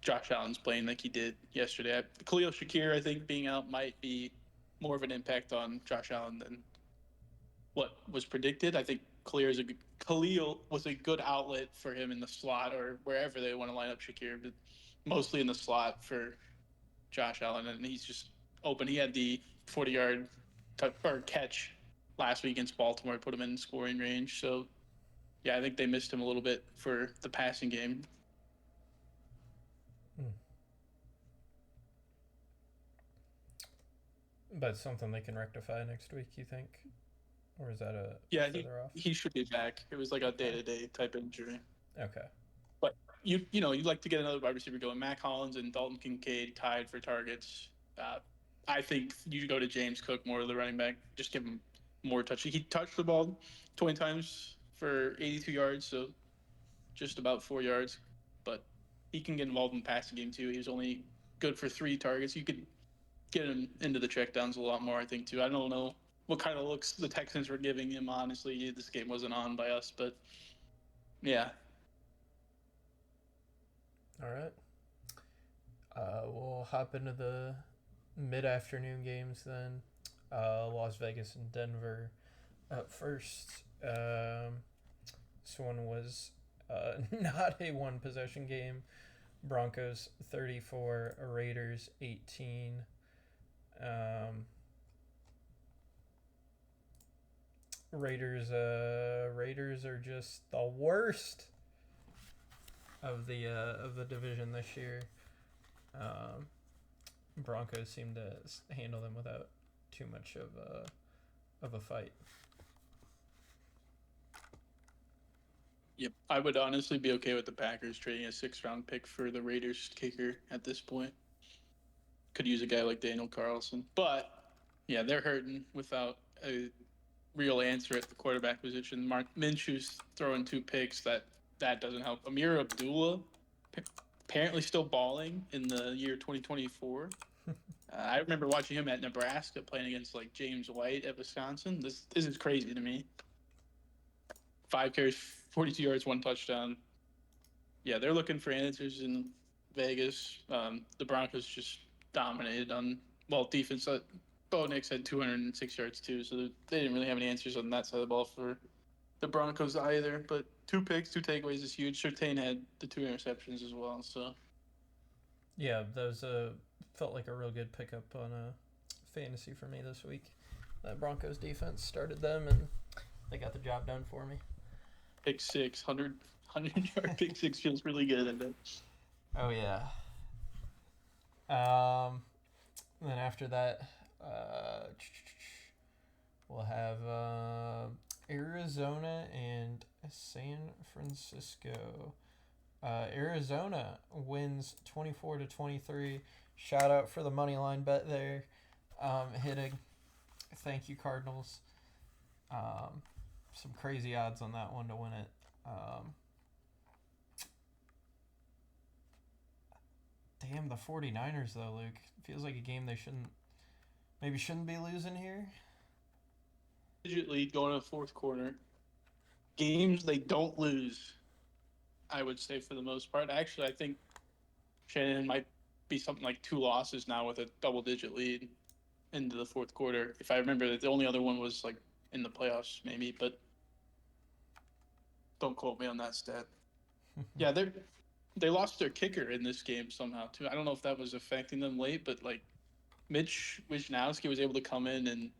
[SPEAKER 2] Josh Allen's playing like he did yesterday. Khalil Shakir, I think, being out might be more of an impact on Josh Allen than what was predicted. I think Khalil was a good outlet for him in the slot or wherever they want to line up Shakir, but mostly in the slot for Josh Allen, and he's just open. He had the 40-yard catch last week against Baltimore, put him in scoring range. So yeah, I think they missed him a little bit for the passing game.
[SPEAKER 1] But something they can rectify next week, you think? Or is that a
[SPEAKER 2] Yeah,
[SPEAKER 1] further off?
[SPEAKER 2] he should be back. It was like a
[SPEAKER 1] Okay.
[SPEAKER 2] day-to-day type injury.
[SPEAKER 1] Okay.
[SPEAKER 2] But you'd like to get another wide receiver going. Mac Hollins and Dalton Kincaid tied for targets. I think you go to James Cook more of the running back. Just give him more touch. He touched the ball 20 times for 82 yards, so just about 4 yards. But he can get involved in the passing game too. He was only good for 3 targets. You could get him into the checkdowns a lot more, I think, too. I don't know what kind of looks the Texans were giving him, honestly. This game wasn't on by us, but yeah.
[SPEAKER 1] All right. We'll hop into the mid-afternoon games then. Las Vegas and Denver up first. This one was not a one-possession game. Broncos 34, Raiders 18. Raiders are just the worst of the division this year. Broncos seem to handle them without too much of a fight.
[SPEAKER 2] Yep. I would honestly be okay with the Packers trading a 6th-round pick for the Raiders kicker at this point. Could use a guy like Daniel Carlson. But, yeah, they're hurting without a real answer at the quarterback position. Mark Minshew's throwing 2 picks. That doesn't help. Amir Abdullah apparently still balling in the year 2024. I remember watching him at Nebraska playing against like James White at Wisconsin. This is crazy to me. 5 carries, 42 yards, 1 touchdown. Yeah, they're looking for answers in Vegas. The Broncos just dominated on defense. Bo Nix had 206 yards too, so they didn't really have any answers on that side of the ball for the Broncos either. But 2 picks, 2 takeaways is huge. Surtain had the 2 interceptions as well. So
[SPEAKER 1] yeah, those felt like a real good pickup on fantasy for me this week. The Broncos defense started them and they got the job done for me.
[SPEAKER 2] Pick 6, 100-yard pick 6 feels really good. I bet.
[SPEAKER 1] Oh yeah. Then after that, we'll have Arizona and San Francisco. Arizona wins 24-23. Shout out for the money line bet there. Hitting. Thank you, Cardinals. Some crazy odds on that one to win it. Damn, the 49ers, though, Luke. Feels like a game they shouldn't be losing here.
[SPEAKER 2] Digit lead going to the 4th quarter. Games they don't lose, I would say, for the most part. Actually, I think Shannon might be something like 2 losses now with a double-digit lead into the 4th quarter. If I remember, the only other one was like in the playoffs, maybe, but don't quote me on that stat. Yeah, they lost their kicker in this game somehow too. I don't know if that was affecting them late, but like Mitch Wisnowski was able to come in and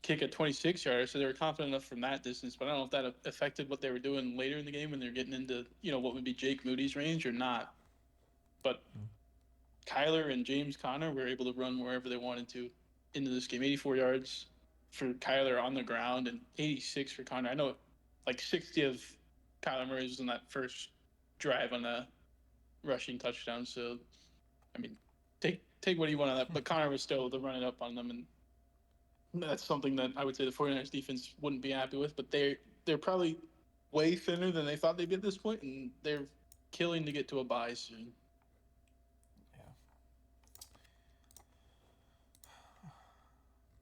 [SPEAKER 2] kick a 26-yarder, so they were confident enough from that distance. But I don't know if that affected what they were doing later in the game when they're getting into what would be Jake Moody's range or not. But Kyler and James Conner were able to run wherever they wanted to into this game. 84 yards for Kyler on the ground and 86 for Conner. I know like 60 of Kyler Murray was in that first drive on a rushing touchdown. So, I mean, take what you want on that. But Conner was still able to run it up on them and That's something that I would say the 49ers defense wouldn't be happy with, but they're probably way thinner than they thought they'd be at this point, and they're killing to get to a bye soon.
[SPEAKER 1] Yeah.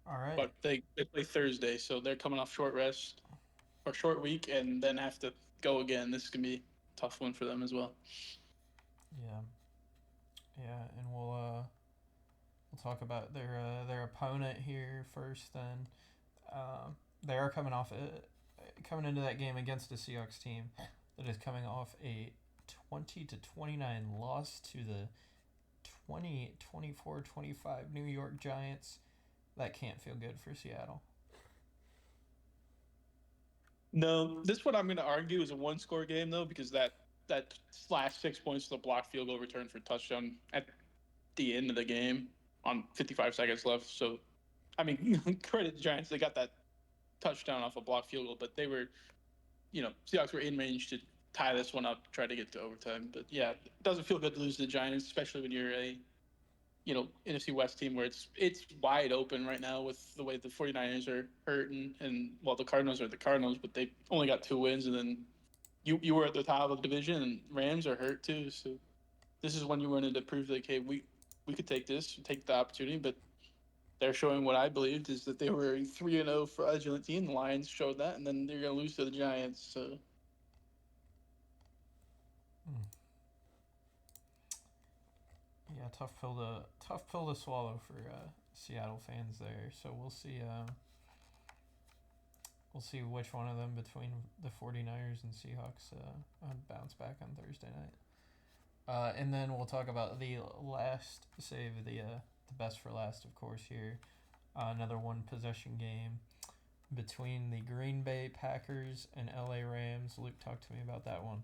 [SPEAKER 1] All right.
[SPEAKER 2] But they play Thursday, so they're coming off short rest or short week, and then have to go again. This is gonna be a tough one for them as well.
[SPEAKER 1] Yeah. Yeah, and we'll talk about their opponent here first. Then they are coming into that game against a Seahawks team that is coming off a 20-29 loss to the 24-25 New York Giants. That can't feel good for Seattle.
[SPEAKER 2] No, this one I'm going to argue is a one-score game though, because that slash 6 points to the block field goal return for touchdown at the end of the game on 55 seconds left. So, I mean, credit the Giants, they got that touchdown off a block field goal, but they were, Seahawks were in range to tie this one up, try to get to overtime. But yeah, it doesn't feel good to lose to the Giants, especially when you're a NFC West team where it's wide open right now with the way the 49ers are hurting, and well, the Cardinals are the Cardinals, but they only got 2 wins, and then you were at the top of the division, and Rams are hurt too. So this is when you wanted to prove that, okay, we could take this, take the opportunity, but they're showing what I believed is that they were a 3-0 fraudulent team. The Lions showed that, and then they're going to lose to the Giants. So
[SPEAKER 1] Hmm. Yeah, tough pill to swallow for Seattle fans there. So we'll see. We'll see which one of them between the 49ers and Seahawks bounce back on Thursday night. And then we'll talk about the last save, the best for last, of course. Here, another one possession game between the Green Bay Packers and LA Rams. Luke, talk to me about that one.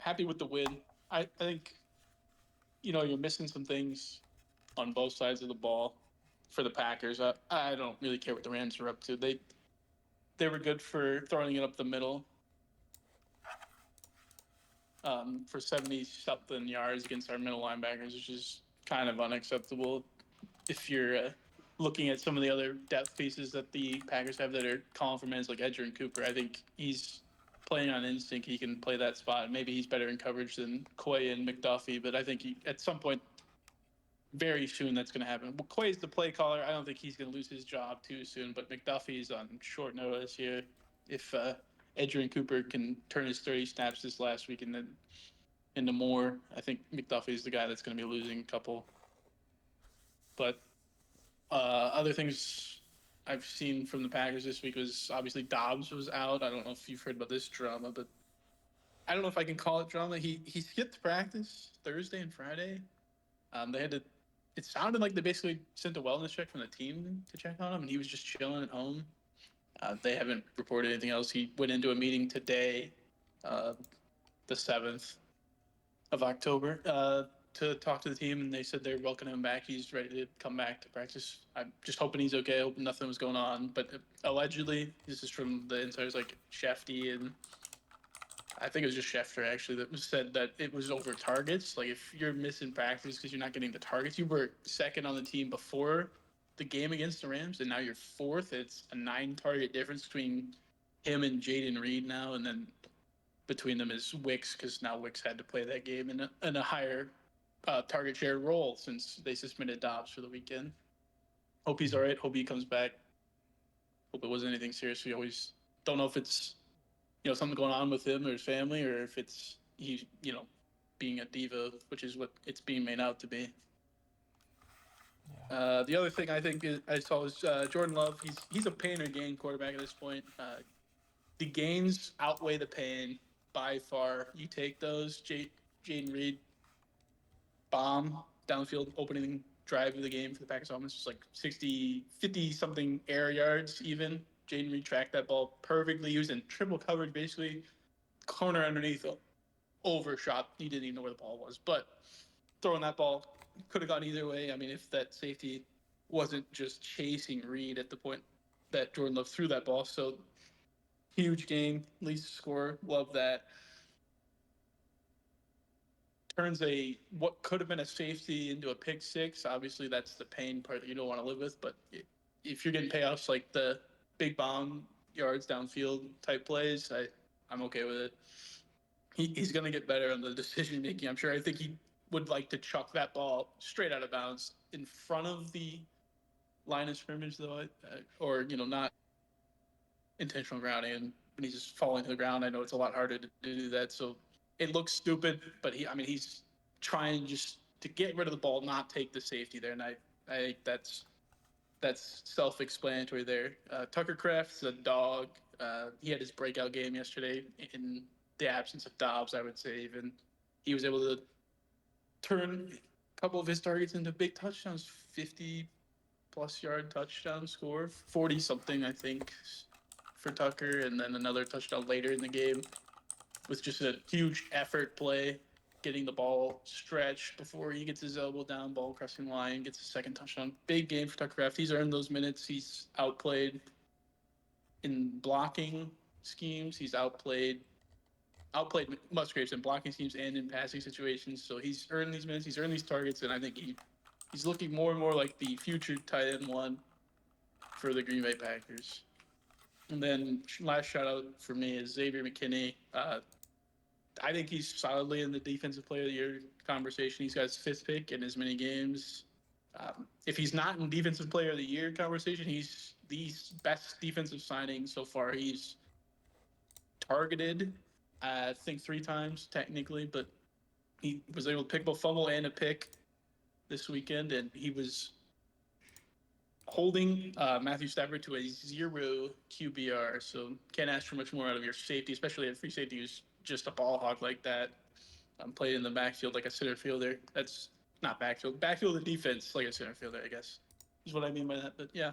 [SPEAKER 2] happy with the win. I think you're missing some things on both sides of the ball for the Packers. I don't really care what the Rams are up to. They were good for throwing it up the middle for 70 something yards against our middle linebackers, which is kind of unacceptable if you're looking at some of the other depth pieces that the Packers have that are calling for minutes, like Edger and Cooper. I think he's playing on instinct. He can play that spot. Maybe he's better in coverage than Quay and McDuffie, but I think at some point very soon that's going to happen. Well, Quay's the play caller. I don't think he's going to lose his job too soon, but McDuffie's on short notice here. If Edger Cooper can turn his 30 snaps this last week and then into more, I think McDuffie's the guy that's going to be losing a couple. But other things I've seen from the Packers this week was obviously Dobbs was out. I don't know if you've heard about this drama, but I don't know if I can call it drama. He skipped practice Thursday and Friday. They had to. It sounded like they basically sent a wellness check from the team to check on him, and he was just chilling at home. They haven't reported anything else. He went into a meeting today, uh, the 7th of October, to talk to the team, and they said they're welcoming him back. He's ready to come back to practice. I'm just hoping he's okay. Hoping nothing was going on. But allegedly, this is from the insiders like Shefty, and I think it was just Schefter actually that said that it was over targets. Like if you're missing practice because you're not getting the targets, you were second on the team before the game against the Rams, and now you're fourth. It's a 9 target difference between him and Jaden Reed now, and then between them is Wicks because now Wicks had to play that game in a higher target share role since they suspended Dobbs for the weekend. Hope he's all right. Hope he comes back. Hope it wasn't anything serious. We always don't know if it's something going on with him or his family, or if it's he being a diva, which is what it's being made out to be.
[SPEAKER 1] Yeah.
[SPEAKER 2] The other thing I think I saw is Jordan Love. He's a pain or gain quarterback at this point. The gains outweigh the pain by far. You take those. Jaden Reed bomb downfield opening drive of the game for the Packers offense was like 60, 50 something air yards even. Jaden Reed tracked that ball perfectly. He was in triple coverage basically, corner underneath, overshot. He didn't even know where the ball was. But throwing that ball could have gone either way. I mean, if that safety wasn't just chasing Reed at the point that Jordan Love threw that ball. So huge game, least score. Love that. turns a what could have been a safety into a pick six. Obviously, that's the pain part that you don't want to live with. But if you're getting payoffs like the big bomb yards downfield type plays, I'm okay with it. He's going to get better on the decision making. I'm sure. I think he would like to chuck that ball straight out of bounds in front of the line of scrimmage, though, or not intentional grounding. And when he's just falling to the ground, I know it's a lot harder to do that. So it looks stupid, but he's trying just to get rid of the ball, not take the safety there, and I think that's self-explanatory there. Tucker Kraft's a dog. He had his breakout game yesterday in the absence of Dobbs, I would say. Even he was able to turn a couple of his targets into big touchdowns, 50-plus yard touchdown score, 40 something I think for Tucker, and then another touchdown later in the game with just a huge effort play, getting the ball stretched before he gets his elbow down, ball crossing line, gets a second touchdown. Big game for Tucker Kraft. He's earned those minutes. He's outplayed in blocking schemes. He's outplayed Musgraves in blocking schemes and in passing situations. So he's earned these minutes. He's earned these targets, and I think he's looking more and more like the future tight end one for the Green Bay Packers. And then last shout out for me is Xavier McKinney. I think he's solidly in the defensive player of the year conversation. He's got his fifth pick in as many games. If he's not in defensive player of the year conversation, he's the best defensive signing so far. He's targeted, I think 3 times technically, but he was able to pick both fumble and a pick this weekend, and he was holding Matthew Stafford to a 0 QBR. So can't ask for much more out of your safety, especially a free safety who's just a ball hawk like that. Played in the backfield like a center fielder. That's not backfield. Backfield of the defense like a center fielder, I guess, is what I mean by that. But yeah,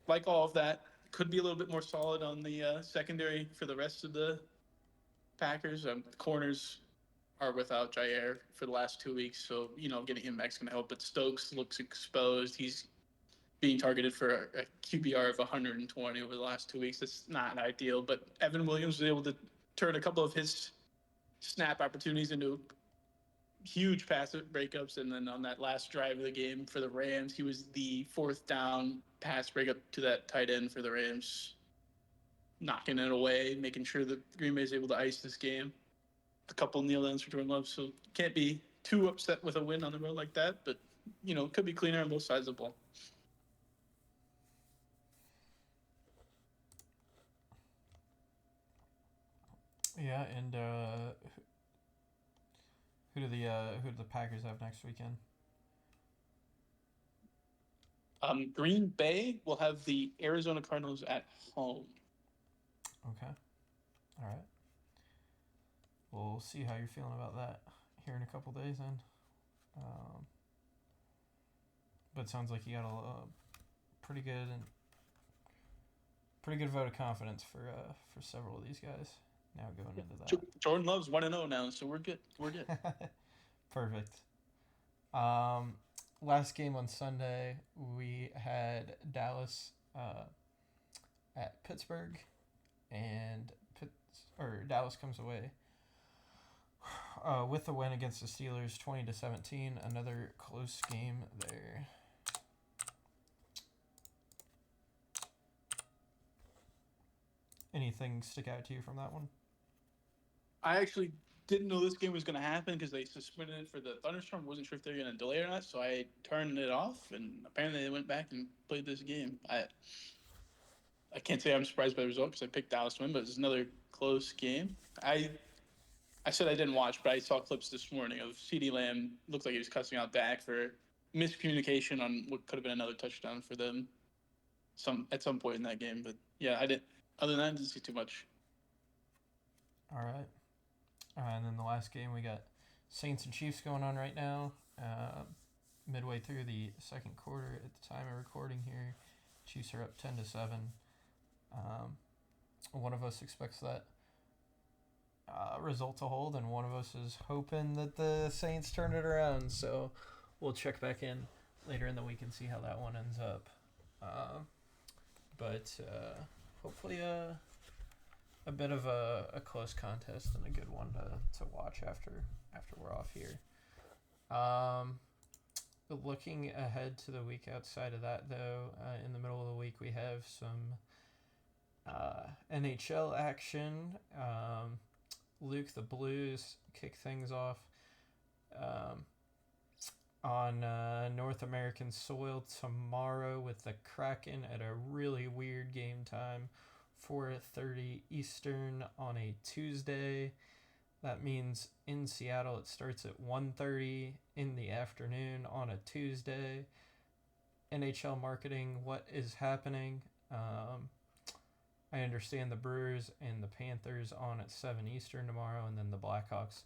[SPEAKER 2] like all of that, could be a little bit more solid on the secondary for the rest of the Packers. The corners are without Jair for the last 2 weeks, so getting him back is going to help. But Stokes looks exposed. He's being targeted for a QBR of 120 over the last 2 weeks. That's not ideal, but Evan Williams was able to turn a couple of his snap opportunities into huge pass breakups, and then on that last drive of the game for the Rams, he was the 4th down pass breakup to that tight end for the Rams, knocking it away, making sure that Green Bay is able to ice this game. A couple kneel downs for Jordan Love, so can't be too upset with a win on the road like that, but could be cleaner on both sides of the ball.
[SPEAKER 1] Yeah, and who do the Packers have next weekend?
[SPEAKER 2] Green Bay will have the Arizona Cardinals at home.
[SPEAKER 1] Okay. All right. We'll see how you're feeling about that here in a couple days then. But it sounds like you got a pretty good vote of confidence for several of these guys now going into that.
[SPEAKER 2] Jordan Love's 1-0 now, so we're good.
[SPEAKER 1] Perfect. Last game on Sunday, we had Dallas at Pittsburgh, and Dallas comes away with the win against the Steelers, 20-17. Another close game there. Anything stick out to you from that one?
[SPEAKER 2] I actually didn't know this game was going to happen because they suspended it for the thunderstorm. Wasn't sure if they were going to delay it or not, so I turned it off, and apparently they went back and played this game. I can't say I'm surprised by the result because I picked Dallas to win, but it's another close game. I said I didn't watch, but I saw clips this morning of CeeDee Lamb. Looked like he was cussing out Dak for miscommunication on what could have been another touchdown for them at some point in that game. But yeah, I didn't. Other than that, I didn't see too much.
[SPEAKER 1] All right. And then the last game, we got Saints and Chiefs going on right now. Midway through the second quarter at the time of recording here. Chiefs are up 10-7. One of us expects that result to hold, and one of us is hoping that the Saints turn it around. So we'll check back in later in the week and see how that one ends up. But hopefully a bit of a close contest and a good one to watch after we're off here. Um, Looking ahead to the week outside of that, though, in the middle of the week we have some NHL action. Luke, the Blues kick things off um, on North American soil tomorrow with the Kraken at a really weird game time, 4:30 Eastern on a Tuesday. That means in Seattle it starts at 1:30 in the afternoon on a Tuesday. NHL marketing, what is happening? I understand the Brewers and the Panthers on at 7 Eastern tomorrow, and then the Blackhawks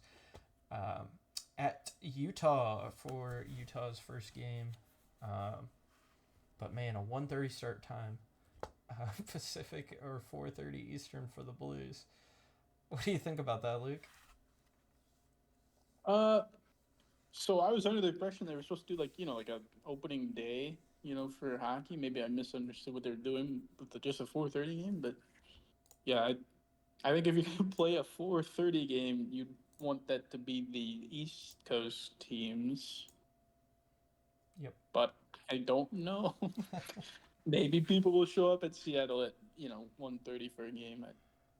[SPEAKER 1] um, at Utah for Utah's first game. But man, a 1:30 start time, Pacific, or 4:30 Eastern for the Blues. What do you think about that, Luke?
[SPEAKER 2] Uh, so I was under the impression they were supposed to do like a opening day, for hockey. Maybe I misunderstood what they were doing with just a 4:30 game, but yeah, I think if you're gonna play a 4:30 game, you'd want that to be the East Coast teams.
[SPEAKER 1] Yep.
[SPEAKER 2] But I don't know. Maybe people will show up at Seattle at 1:30 for a game.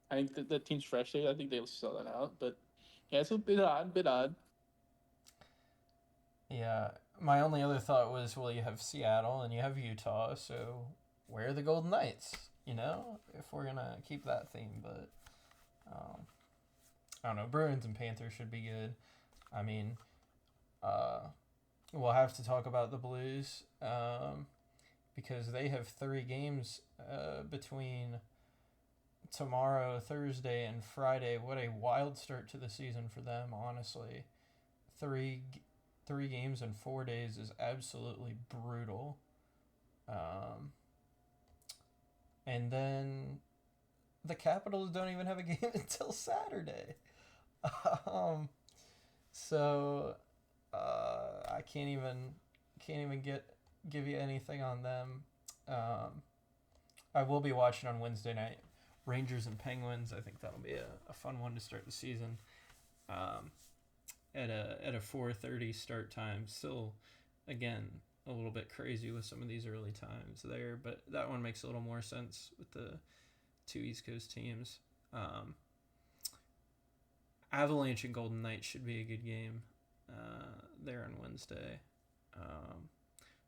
[SPEAKER 2] I think that the team's fresh there. I think they'll sell that out. But yeah, it's a bit odd. Bit odd.
[SPEAKER 1] Yeah, my only other thought was, well, you have Seattle and you have Utah, so where are the Golden Knights? If we're gonna keep that theme, but um, I don't know. Bruins and Panthers should be good. I mean, uh, we'll have to talk about the Blues because they have 3 games between tomorrow, Thursday, and Friday. What a wild start to the season for them, honestly. Three three games in 4 days is absolutely brutal. And then the Capitals don't even have a game until Saturday. Um, so I can't even give you anything on them. I will be watching on Wednesday night, Rangers and Penguins. I think that'll be a fun one to start the season. At a 4:30 start time. Still, again, a little bit crazy with some of these early times there, but that one makes a little more sense with the 2 East Coast teams. Avalanche and Golden Knights should be a good game there on Wednesday.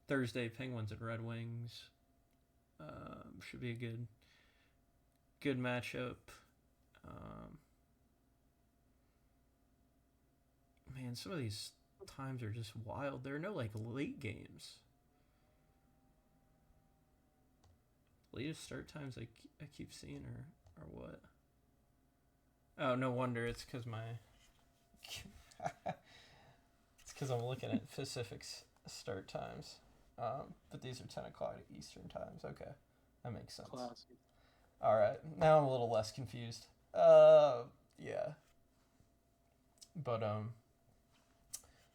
[SPEAKER 1] Thursday, Penguins and Red Wings should be a good matchup. Man, some of these times are just wild. There are no late games. Latest start times I keep seeing are what? Oh, no wonder. It's because I'm looking at Pacific's start times. But these are 10 o'clock Eastern times. Okay, that makes sense.
[SPEAKER 2] Classic.
[SPEAKER 1] All right, now I'm a little less confused. Yeah.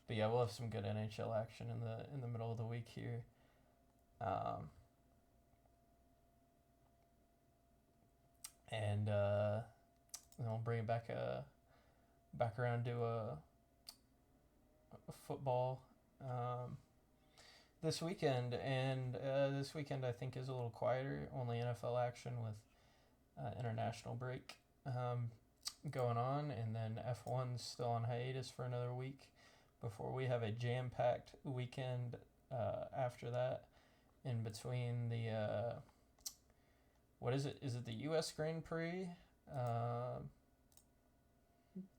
[SPEAKER 1] But yeah, we'll have some good NHL action in the middle of the week here. And then we'll bring it back around to a football this weekend. And this weekend I think is a little quieter. Only NFL action with international break going on, and then F1's still on hiatus for another week before we have a jam-packed weekend after that. In between the what is it? Is it the U.S. Grand Prix?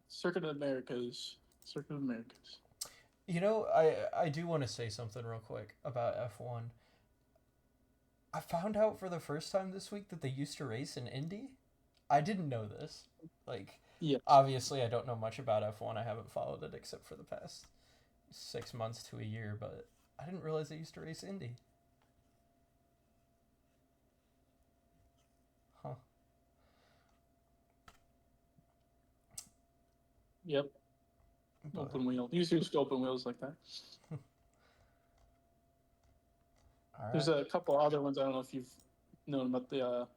[SPEAKER 2] Circuit of Americas. Circuit of Americas.
[SPEAKER 1] I do want to say something real quick about F1. I found out for the first time this week that they used to race in Indy. I didn't know this.
[SPEAKER 2] Yeah.
[SPEAKER 1] Obviously, I don't know much about F1. I haven't followed it except for the past 6 months to a year, but I didn't realize they used to race Indy. Huh.
[SPEAKER 2] Yep.
[SPEAKER 1] But,
[SPEAKER 2] Open wheel. Usually just open wheels like that.
[SPEAKER 1] all right.
[SPEAKER 2] There's a couple other ones. I don't know if you've known about the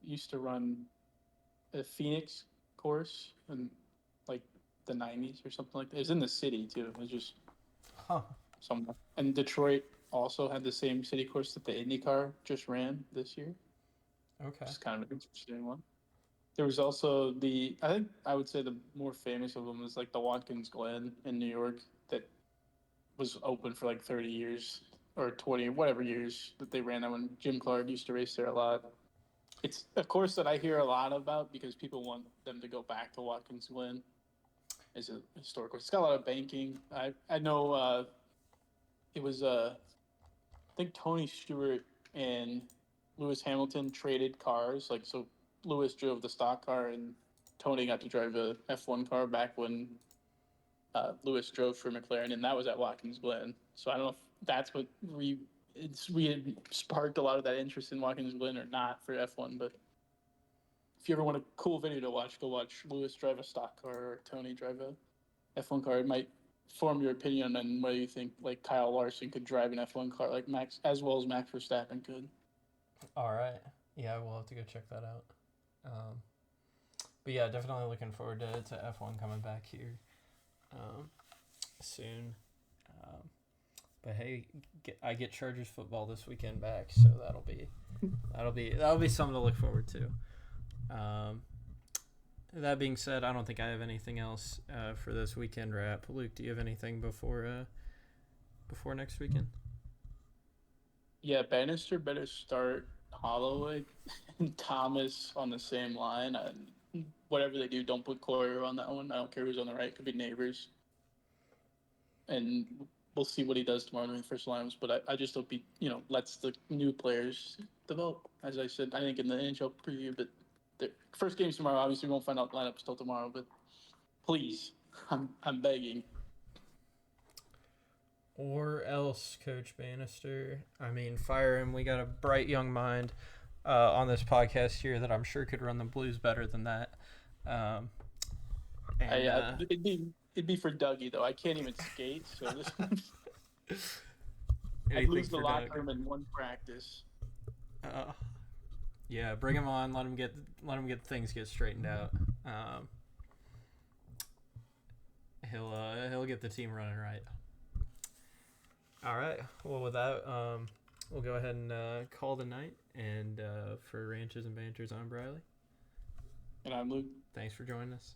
[SPEAKER 2] used to run a Phoenix course in like the 90s or something like that. It was in the city too. It was just somewhere. And Detroit also had the same city course that the IndyCar just ran this year.
[SPEAKER 1] Okay.
[SPEAKER 2] It's kind of an interesting one. There was also I think I would say the more famous of them was like the Watkins Glen in New York that was open for like 30 years or 20, whatever years that they ran that when Jim Clark used to race there a lot. It's a course that I hear a lot about because people want them to go back to Watkins Glen as a historic course. It's got a lot of banking. I know it was I think Tony Stewart and Lewis Hamilton traded cars. Like so, Lewis drove the stock car and Tony got to drive a F1 car back when Lewis drove for McLaren, and that was at Watkins Glen. So I don't know if that's what we had sparked a lot of that interest in Watkins Glen or not for F1. But if you ever want a cool video to watch, go watch Lewis drive a stock car or Tony drive a F1 car. It might form your opinion on whether you think like Kyle Larson could drive an F1 car like Max as well as Max Verstappen could.
[SPEAKER 1] All right. Yeah, we'll have to go check that out. But yeah, definitely looking forward to F1 coming back here soon. But hey, I get Chargers football this weekend back, so that'll be something to look forward to. That being said, I don't think I have anything else for this weekend wrap. Luke, do you have anything before next weekend?
[SPEAKER 2] Yeah, Bannister better start Holloway and Thomas on the same line. Whatever they do, don't put Corey on that one. I don't care who's on the right. It could be Neighbors. And we'll see what he does tomorrow in the first lineups. But I just hope he, lets the new players develop. As I said, I think in the NHL preview, but the first game's tomorrow. Obviously, we won't find out lineups till tomorrow. But please, I'm begging.
[SPEAKER 1] Or else, Coach Bannister. I mean, fire him. We got a bright young mind on this podcast here that I'm sure could run the Blues better than that.
[SPEAKER 2] It'd be for Dougie though. I can't even skate, so I'd lose the locker room in one practice.
[SPEAKER 1] Yeah, bring him on. Let him get things straightened out. He'll get the team running right. All right. Well, with that, we'll go ahead and call the night. And for Ranters and Banters, I'm Briley.
[SPEAKER 2] And I'm Luke.
[SPEAKER 1] Thanks for joining us.